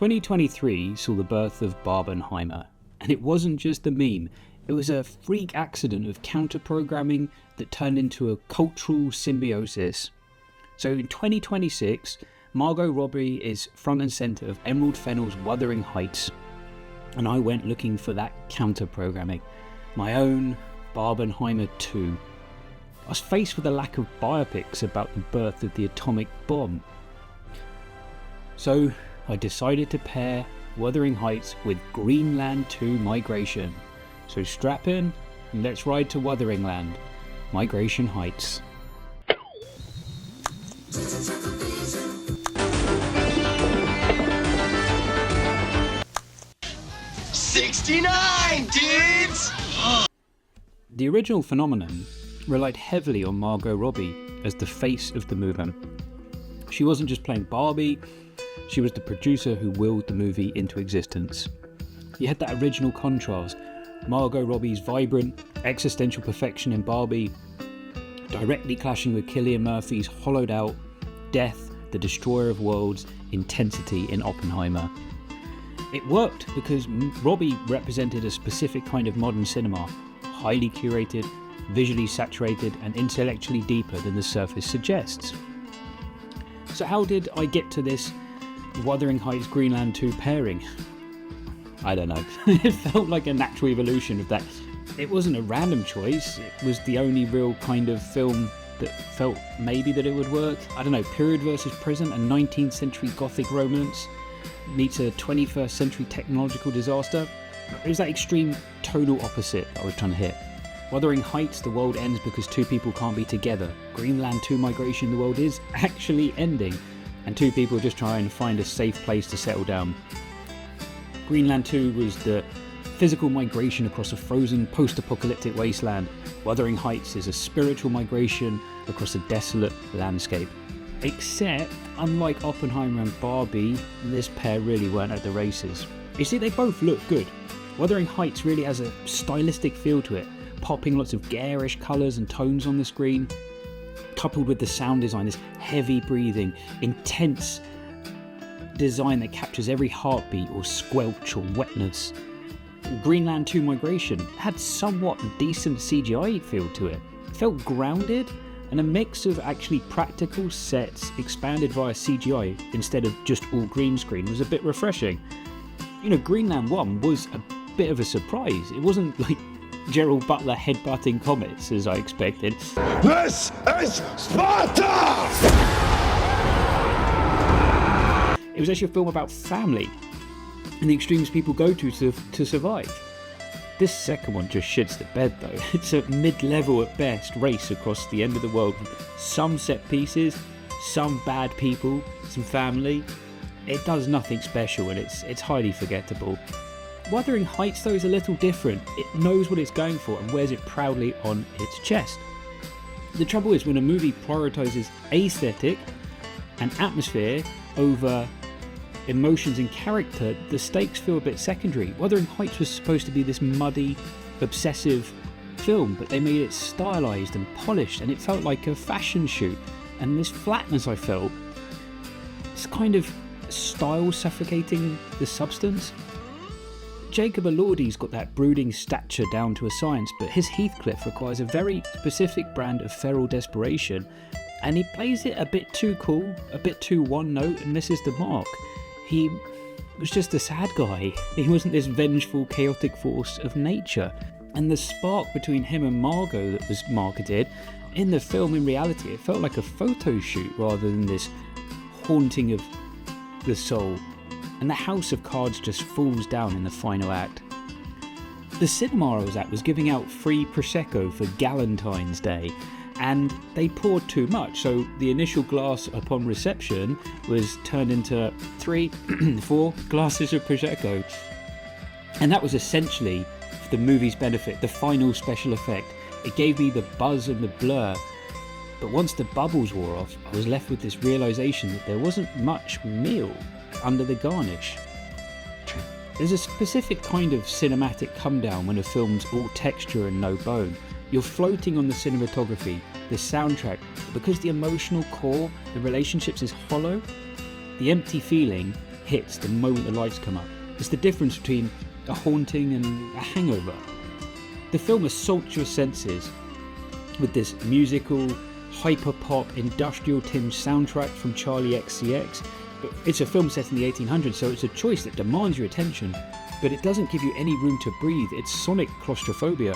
2023 saw the birth of Barbenheimer, and it wasn't just a meme, it was a freak accident of counter-programming that turned into a cultural symbiosis. So in 2026, Margot Robbie is front and centre of Emerald Fennell's Wuthering Heights, and I went looking for that counter-programming, my own Barbenheimer 2. I was faced with a lack of biopics about the birth of the atomic bomb. So I decided to pair Wuthering Heights with Greenland 2 Migration. So strap in and let's ride to Wuthering Land, Migration Heights. $69, dudes! The original phenomenon relied heavily on Margot Robbie as the face of the movement. She wasn't just playing Barbie, she was the producer who willed the movie into existence. You had that original contrast, Margot Robbie's vibrant, existential perfection in Barbie, directly clashing with Cillian Murphy's hollowed out, death, the destroyer of worlds, intensity in Oppenheimer. It worked because Robbie represented a specific kind of modern cinema, highly curated, visually saturated and intellectually deeper than the surface suggests. So how did I get to this Wuthering Heights Greenland 2 pairing? I don't know. It felt like a natural evolution of that. It wasn't a random choice, it was the only real kind of film that felt maybe that it would work. I don't know, period versus present, a 19th century gothic romance meets a 21st century technological disaster. It was that extreme tonal opposite that I was trying to hit. Wuthering Heights, the world ends because two people can't be together. Greenland 2 Migration, the world is actually ending, and two people are just trying to find a safe place to settle down. Greenland 2 was the physical migration across a frozen post-apocalyptic wasteland. Wuthering Heights is a spiritual migration across a desolate landscape. Except, unlike Oppenheimer and Barbie, this pair really weren't at the races. You see, they both look good. Wuthering Heights really has a stylistic feel to it, popping lots of garish colours and tones on the screen, coupled with the sound design, this heavy breathing, intense design that captures every heartbeat or squelch or wetness. Greenland 2 Migration had somewhat decent CGI feel to it. It felt grounded, and a mix of actually practical sets expanded via CGI instead of just all green screen was a bit refreshing. You know, Greenland 1 was a bit of a surprise. It wasn't like Gerald Butler headbutting comets as I expected. This is Sparta! It was actually a film about family and the extremes people go to survive. This second one just shits the bed though. It's a mid-level at best race across the end of the world with some set pieces, some bad people, some family. It does nothing special and it's highly forgettable. Wuthering Heights though is a little different. It knows what it's going for and wears it proudly on its chest. The trouble is when a movie prioritises aesthetic and atmosphere over emotions and character, the stakes feel a bit secondary. Wuthering Heights was supposed to be this muddy, obsessive film, but they made it stylised and polished and it felt like a fashion shoot. And this flatness I felt, it's kind of style suffocating the substance. Jacob Elordi's got that brooding stature down to a science, but his Heathcliff requires a very specific brand of feral desperation, and he plays it a bit too cool, a bit too one note, and misses the mark. He was just a sad guy. He wasn't this vengeful, chaotic force of nature. And the spark between him and Margot that was marketed, in the film, in reality, it felt like a photo shoot rather than this haunting of the soul. And the house of cards just falls down in the final act. The cinema I was at was giving out free Prosecco for Galentine's Day, and they poured too much, so the initial glass upon reception was turned into 3, 4 glasses of Prosecco. And that was essentially, for the movie's benefit, the final special effect. It gave me the buzz and the blur, but once the bubbles wore off, I was left with this realisation that there wasn't much meal under the garnish. There's a specific kind of cinematic come down when a film's all texture and no bone. You're floating on the cinematography, the soundtrack, but because the emotional core, the relationships is hollow, the empty feeling hits the moment the lights come up. It's the difference between a haunting and a hangover. The film assaults your senses with this musical, hyper-pop, industrial-tinged soundtrack from Charli XCX. But it's a film set in the 1800s, so it's a choice that demands your attention, but it doesn't give you any room to breathe. It's sonic claustrophobia.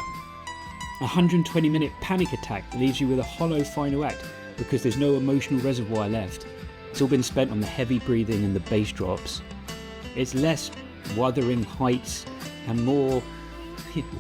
A 120-minute panic attack leaves you with a hollow final act because there's no emotional reservoir left. It's all been spent on the heavy breathing and the bass drops. It's less Wuthering Heights and more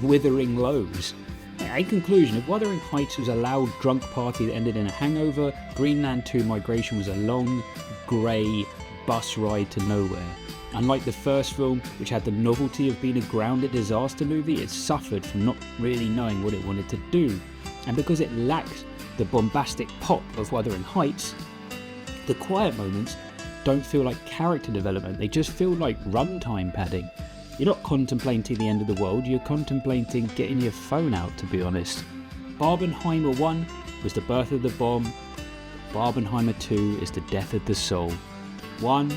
withering lows. In conclusion, if Wuthering Heights was a loud drunk party that ended in a hangover, Greenland 2 Migration was a long, grey bus ride to nowhere. Unlike the first film, which had the novelty of being a grounded disaster movie, it suffered from not really knowing what it wanted to do. And because it lacked the bombastic pop of Wuthering Heights, the quiet moments don't feel like character development, they just feel like runtime padding. You're not contemplating the end of the world, you're contemplating getting your phone out, to be honest. Barbenheimer 1 was the birth of the bomb, Barbenheimer 2 is the death of the soul. One,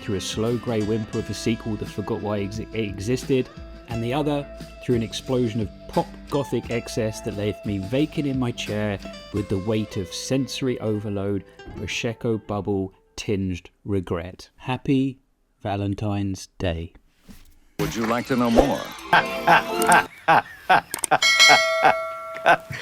through a slow grey whimper of a sequel that forgot why it existed, and the other, through an explosion of pop gothic excess that left me vacant in my chair with the weight of sensory overload, Prosecco bubble tinged regret. Happy Valentine's Day. Would you like to know more?